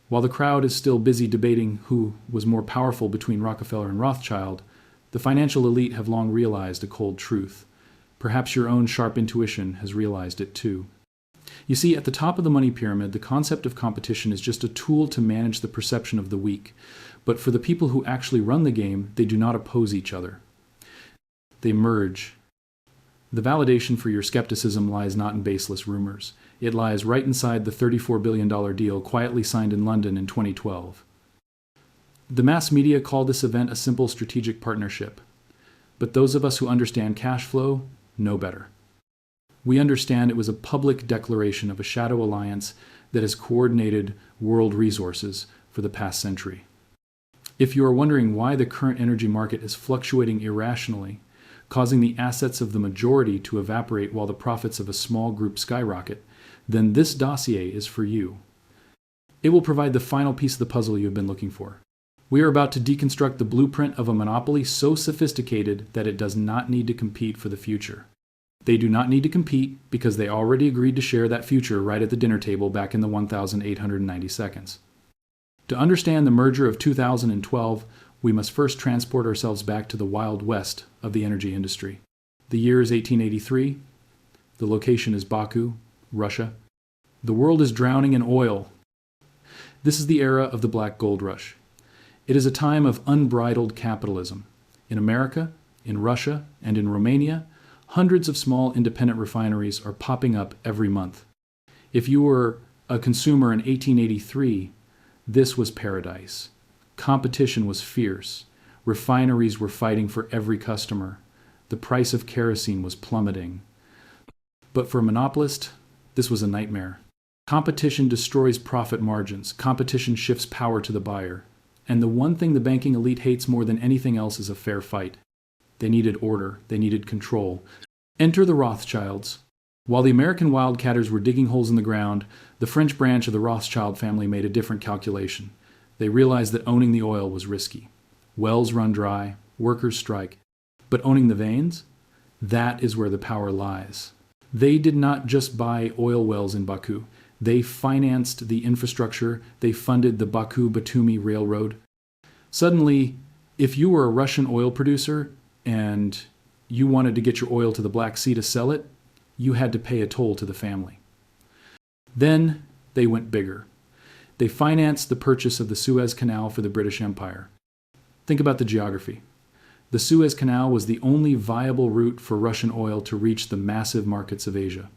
While the crowd is still busy debating who was more powerful between Rockefeller and Rothschild, the financial elite have long realized a cold truth. Perhaps your own sharp intuition has realized it too. You see, at the top of the money pyramid, the concept of competition is just a tool to manage the perception of the weak. But for the people who actually run the game, they do not oppose each other. They merge. The validation for your skepticism lies not in baseless rumors. It lies right inside the $34 billion deal quietly signed in London in 2012. The mass media call this event a simple strategic partnership. But those of us who understand cash flow know better. We understand it was a public declaration of a shadow alliance that has coordinated world resources for the past century. If you are wondering why the current energy market is fluctuating irrationally, causing the assets of the majority to evaporate while the profits of a small group skyrocket, then this dossier is for you. It will provide the final piece of the puzzle you have been looking for. We are about to deconstruct the blueprint of a monopoly so sophisticated that it does not need to compete for the future. They do not need to compete because they already agreed to share that future right at the dinner table back in the 1,890 seconds. To understand the merger of 2012, we must first transport ourselves back to the Wild West of the energy industry. The year is 1883. The location is Baku, Russia. The world is drowning in oil. This is the era of the Black Gold Rush. It is a time of unbridled capitalism. In America, in Russia, and in Romania, hundreds of small independent refineries are popping up every month. If you were a consumer in 1883, this was paradise. Competition was fierce. Refineries were fighting for every customer. The price of kerosene was plummeting. But for a monopolist, this was a nightmare. Competition destroys profit margins. Competition shifts power to the buyer. And the one thing the banking elite hates more than anything else is a fair fight. They needed order. They needed control. Enter the Rothschilds. While the American wildcatters were digging holes in the ground, the French branch of the Rothschild family made a different calculation. They realized that owning the oil was risky. Wells run dry, workers strike. But owning the veins? That is where the power lies. They did not just buy oil wells in Baku. They financed the infrastructure. They funded the Baku-Batumi Railroad. Suddenly, if you were a Russian oil producer and you wanted to get your oil to the Black Sea to sell it, you had to pay a toll to the family. Then they went bigger. They financed the purchase of the Suez Canal for the British Empire. Think about the geography. The Suez Canal was the only viable route for Russian oil to reach the massive markets of Asia.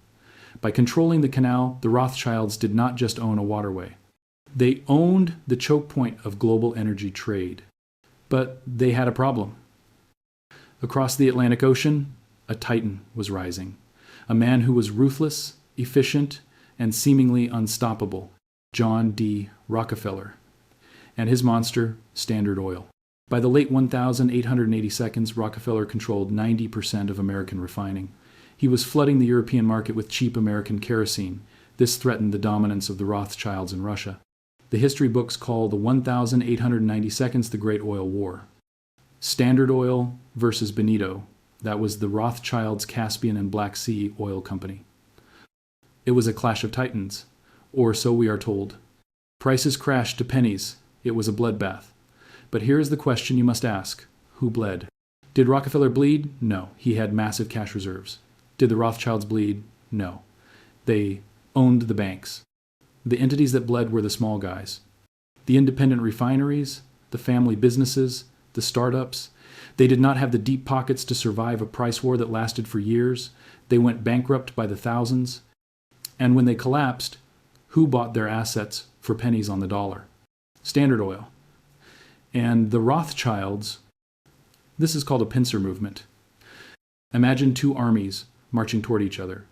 By controlling the canal, the Rothschilds did not just own a waterway. They owned the choke point of global energy trade. But they had a problem. Across the Atlantic Ocean, a titan was rising. A man who was ruthless, efficient, and seemingly unstoppable. John D. Rockefeller. And his monster, Standard Oil. By the late 1880 seconds, Rockefeller controlled 90% of American refining. He was flooding the European market with cheap American kerosene. This threatened the dominance of the Rothschilds in Russia. The history books call the 1890 seconds the Great Oil War. Standard Oil versus Benito. That was the Rothschilds' Caspian and Black Sea Oil Company. It was a clash of titans, or so we are told. Prices crashed to pennies. It was a bloodbath. But here is the question you must ask. Who bled? Did Rockefeller bleed? No. He had massive cash reserves. Did the Rothschilds bleed? No. They owned the banks. The entities that bled were the small guys. The independent refineries, the family businesses, the startups. They did not have the deep pockets to survive a price war that lasted for years. They went bankrupt by the thousands. And when they collapsed, who bought their assets for pennies on the dollar? Standard Oil. And the Rothschilds, this is called a pincer movement. Imagine two armies marching toward each other.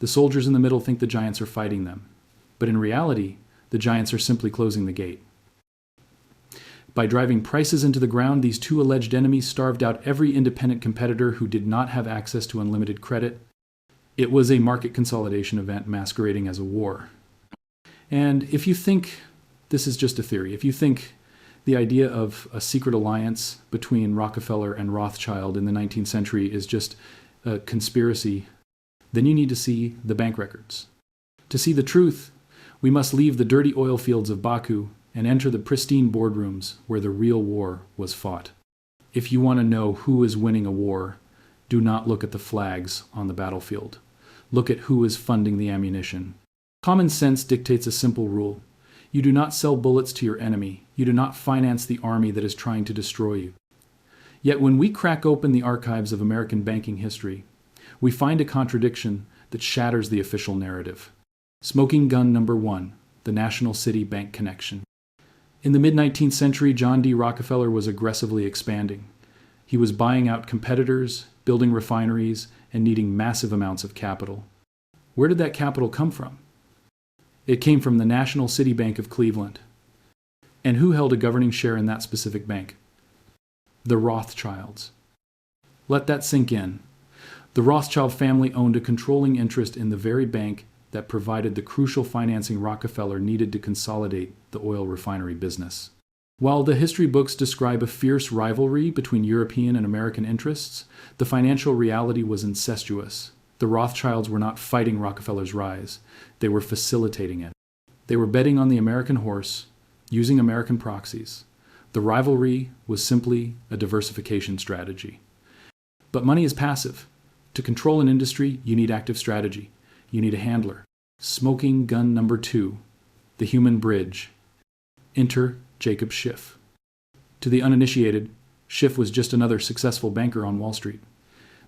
The soldiers in the middle think the giants are fighting them. But in reality, the giants are simply closing the gate. By driving prices into the ground, these two alleged enemies starved out every independent competitor who did not have access to unlimited credit. It was a market consolidation event masquerading as a war. And if you think this is just a theory, if you think the idea of a secret alliance between Rockefeller and Rothschild in the 19th century is just a conspiracy, then you need to see the bank records. To see the truth, We must leave the dirty oil fields of Baku and enter the pristine boardrooms where the real war was fought. If you want to know who is winning a war, do not look at the flags on the battlefield. Look at who is funding the ammunition. Common sense dictates a simple rule. You do not sell bullets to your enemy. You do not finance the army that is trying to destroy you. Yet when we crack open the archives of American banking history, we find a contradiction that shatters the official narrative. Smoking gun number 1, the National City Bank connection. In the mid-19th century, John D. Rockefeller was aggressively expanding. He was buying out competitors, building refineries, and needing massive amounts of capital. Where did that capital come from? It came from the National City Bank of Cleveland. And who held a governing share in that specific bank? The Rothschilds. Let that sink in. The Rothschild family owned a controlling interest in the very bank that provided the crucial financing Rockefeller needed to consolidate the oil refinery business. While the history books describe a fierce rivalry between European and American interests, the financial reality was incestuous. The Rothschilds were not fighting Rockefeller's rise. They were facilitating it. They were betting on the American horse, using American proxies. The rivalry was simply a diversification strategy. But money is passive. To control an industry, you need active strategy. You need a handler. Smoking gun number 2, the human bridge. Enter Jacob Schiff. To the uninitiated, Schiff was just another successful banker on Wall Street.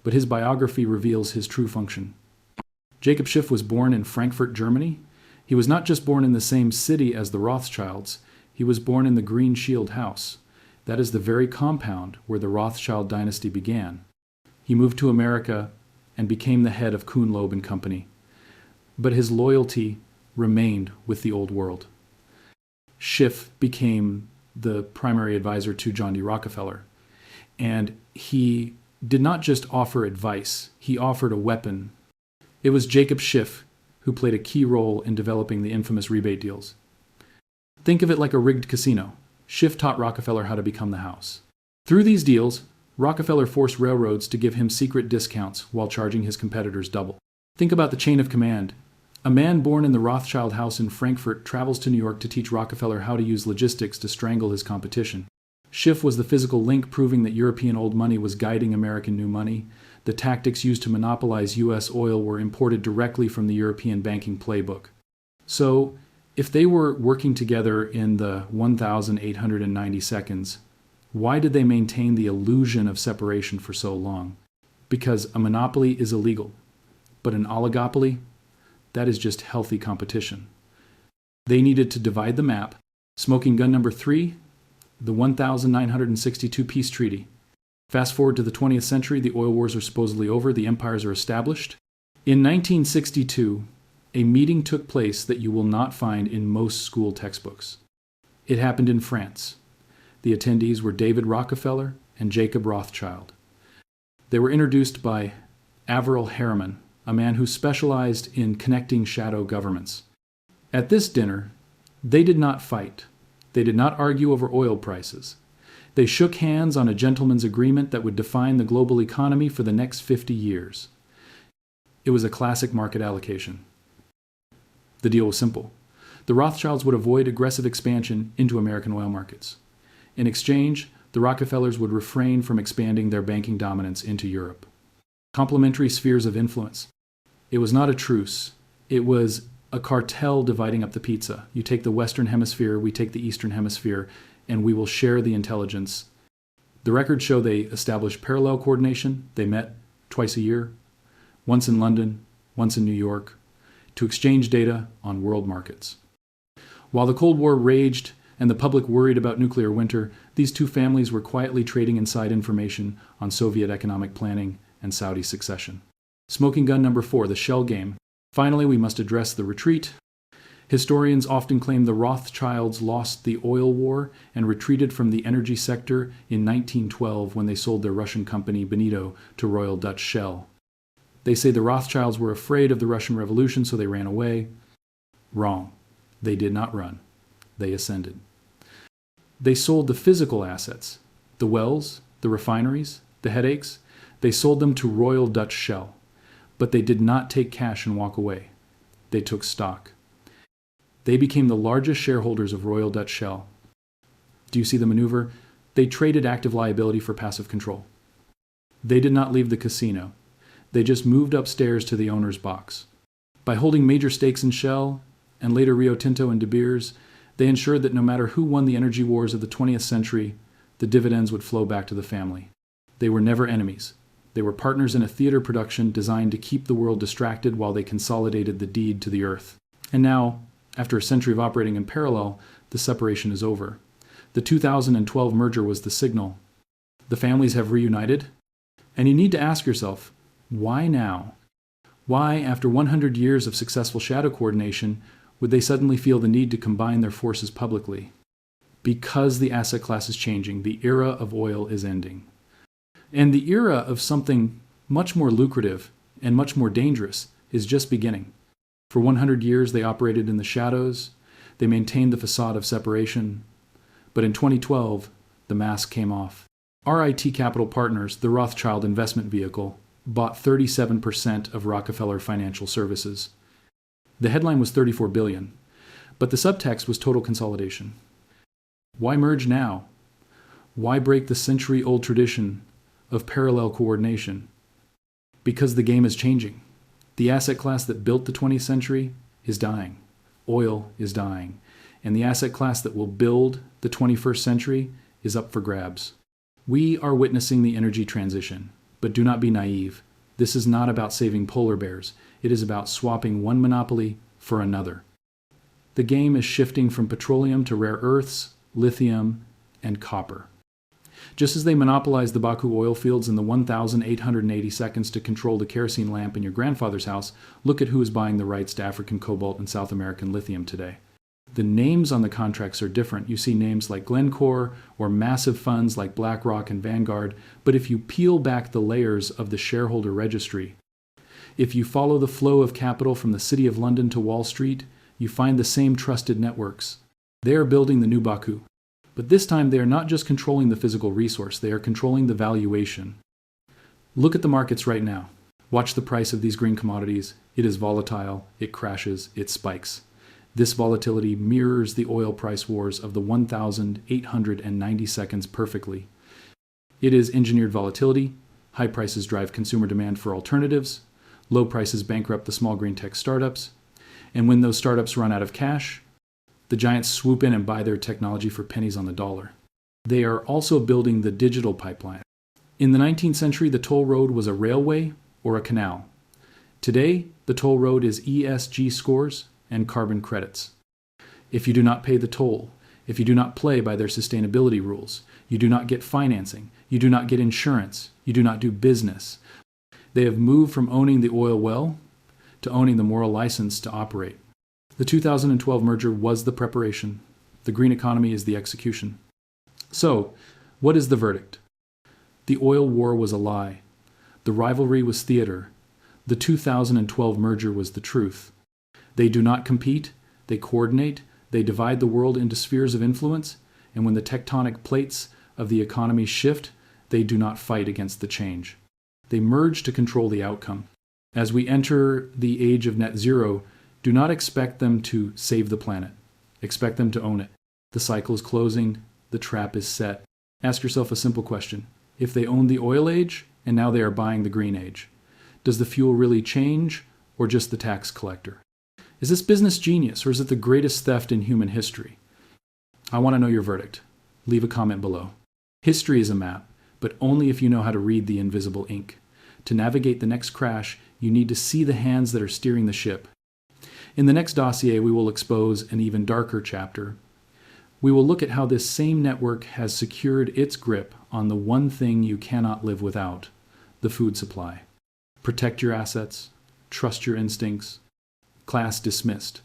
But his biography reveals his true function. Jacob Schiff was born in Frankfurt, Germany. He was not just born in the same city as the Rothschilds. He was born in the Green Shield House. That is the very compound where the Rothschild dynasty began. He moved to America and became the head of Kuhn, Loeb and Company. But his loyalty remained with the old world. Schiff became the primary advisor to John D. Rockefeller, and he did not just offer advice, he offered a weapon. It was Jacob Schiff who played a key role in developing the infamous rebate deals. Think of it like a rigged casino. Schiff taught Rockefeller how to become the house. Through these deals, Rockefeller forced railroads to give him secret discounts while charging his competitors double. Think about the chain of command. A man born in the Rothschild house in Frankfurt travels to New York to teach Rockefeller how to use logistics to strangle his competition. Schiff was the physical link proving that European old money was guiding American new money. The tactics used to monopolize U.S. oil were imported directly from the European banking playbook. So, if they were working together in the 1,890 seconds, why did they maintain the illusion of separation for so long? Because a monopoly is illegal, but an oligopoly, that is just healthy competition. They needed to divide the map. Smoking gun number 3, the 1962 peace treaty. Fast forward to the 20th century, the oil wars are supposedly over, the empires are established. In 1962, a meeting took place that you will not find in most school textbooks. It happened in France. The attendees were David Rockefeller and Jacob Rothschild. They were introduced by Averell Harriman, a man who specialized in connecting shadow governments. At this dinner, they did not fight. They did not argue over oil prices. They shook hands on a gentleman's agreement that would define the global economy for the next 50 years. It was a classic market allocation. The deal was simple. The Rothschilds would avoid aggressive expansion into American oil markets. In exchange, the Rockefellers would refrain from expanding their banking dominance into Europe. Complementary spheres of influence. It was not a truce. It was a cartel dividing up the pizza. You take the Western Hemisphere, we take the Eastern Hemisphere, and we will share the intelligence. The records show they established parallel coordination. They met twice a year, once in London, once in New York, to exchange data on world markets. While the Cold War raged and the public worried about nuclear winter, these two families were quietly trading inside information on Soviet economic planning and Saudi succession. Smoking gun number 4, the shell game. Finally, we must address the retreat. Historians often claim the Rothschilds lost the oil war and retreated from the energy sector in 1912 when they sold their Russian company Benito to Royal Dutch Shell. They say the Rothschilds were afraid of the Russian Revolution, so they ran away. Wrong. They did not run. They ascended. They sold the physical assets, the wells, the refineries, the headaches. They sold them to Royal Dutch Shell. But they did not take cash and walk away. They took stock. They became the largest shareholders of Royal Dutch Shell. Do you see the maneuver? They traded active liability for passive control. They did not leave the casino. They just moved upstairs to the owner's box. By holding major stakes in Shell, and later Rio Tinto and De Beers, they ensured that no matter who won the energy wars of the 20th century, the dividends would flow back to the family. They were never enemies. They were partners in a theater production designed to keep the world distracted while they consolidated the deed to the earth. And now, after a century of operating in parallel, the separation is over. The 2012 merger was the signal. The families have reunited, and you need to ask yourself, why now? Why, after 100 years of successful shadow coordination, would they suddenly feel the need to combine their forces publicly? Because the asset class is changing, the era of oil is ending. And the era of something much more lucrative and much more dangerous is just beginning. For 100 years, they operated in the shadows. They maintained the facade of separation. But in 2012, the mask came off. RIT Capital Partners, the Rothschild investment vehicle, bought 37% of Rockefeller Financial Services. The headline was $34 billion, but the subtext was total consolidation. Why merge now? Why break the century-old tradition of parallel coordination? Because the game is changing. The asset class that built the 20th century is dying. Oil is dying. And the asset class that will build the 21st century is up for grabs. We are witnessing the energy transition, but do not be naive. This is not about saving polar bears. It is about swapping one monopoly for another. The game is shifting from petroleum to rare earths, lithium, and copper. Just as they monopolized the Baku oil fields in the 1,880 seconds to control the kerosene lamp in your grandfather's house, look at who is buying the rights to African cobalt and South American lithium today. The names on the contracts are different. You see names like Glencore or massive funds like BlackRock and Vanguard, but if you peel back the layers of the shareholder registry, if you follow the flow of capital from the City of London to Wall Street, you find the same trusted networks. They are building the new Baku. But this time they are not just controlling the physical resource, they are controlling the valuation. Look at the markets right now. Watch the price of these green commodities. It is volatile, it crashes, it spikes. This volatility mirrors the oil price wars of the 1,890 seconds perfectly. It is engineered volatility. High prices drive consumer demand for alternatives. Low prices bankrupt the small green tech startups. And when those startups run out of cash, the giants swoop in and buy their technology for pennies on the dollar. They are also building the digital pipeline. In the 19th century, the toll road was a railway or a canal. Today, the toll road is ESG scores and carbon credits. If you do not pay the toll, if you do not play by their sustainability rules, you do not get financing, you do not get insurance, you do not do business. They have moved from owning the oil well to owning the moral license to operate. The 2012 merger was the preparation. The green economy is the execution. So, what is the verdict? The oil war was a lie. The rivalry was theater. The 2012 merger was the truth. They do not compete, they coordinate, they divide the world into spheres of influence, and when the tectonic plates of the economy shift, they do not fight against the change. They merge to control the outcome. As we enter the age of net zero, do not expect them to save the planet. Expect them to own it. The cycle is closing, the trap is set. Ask yourself a simple question. If they own the oil age, and now they are buying the green age, does the fuel really change, or just the tax collector? Is this business genius, or is it the greatest theft in human history? I want to know your verdict. Leave a comment below. History is a map, but only if you know how to read the invisible ink. To navigate the next crash, you need to see the hands that are steering the ship. In the next dossier, we will expose an even darker chapter. We will look at how this same network has secured its grip on the one thing you cannot live without, the food supply. Protect your assets, trust your instincts. Class dismissed.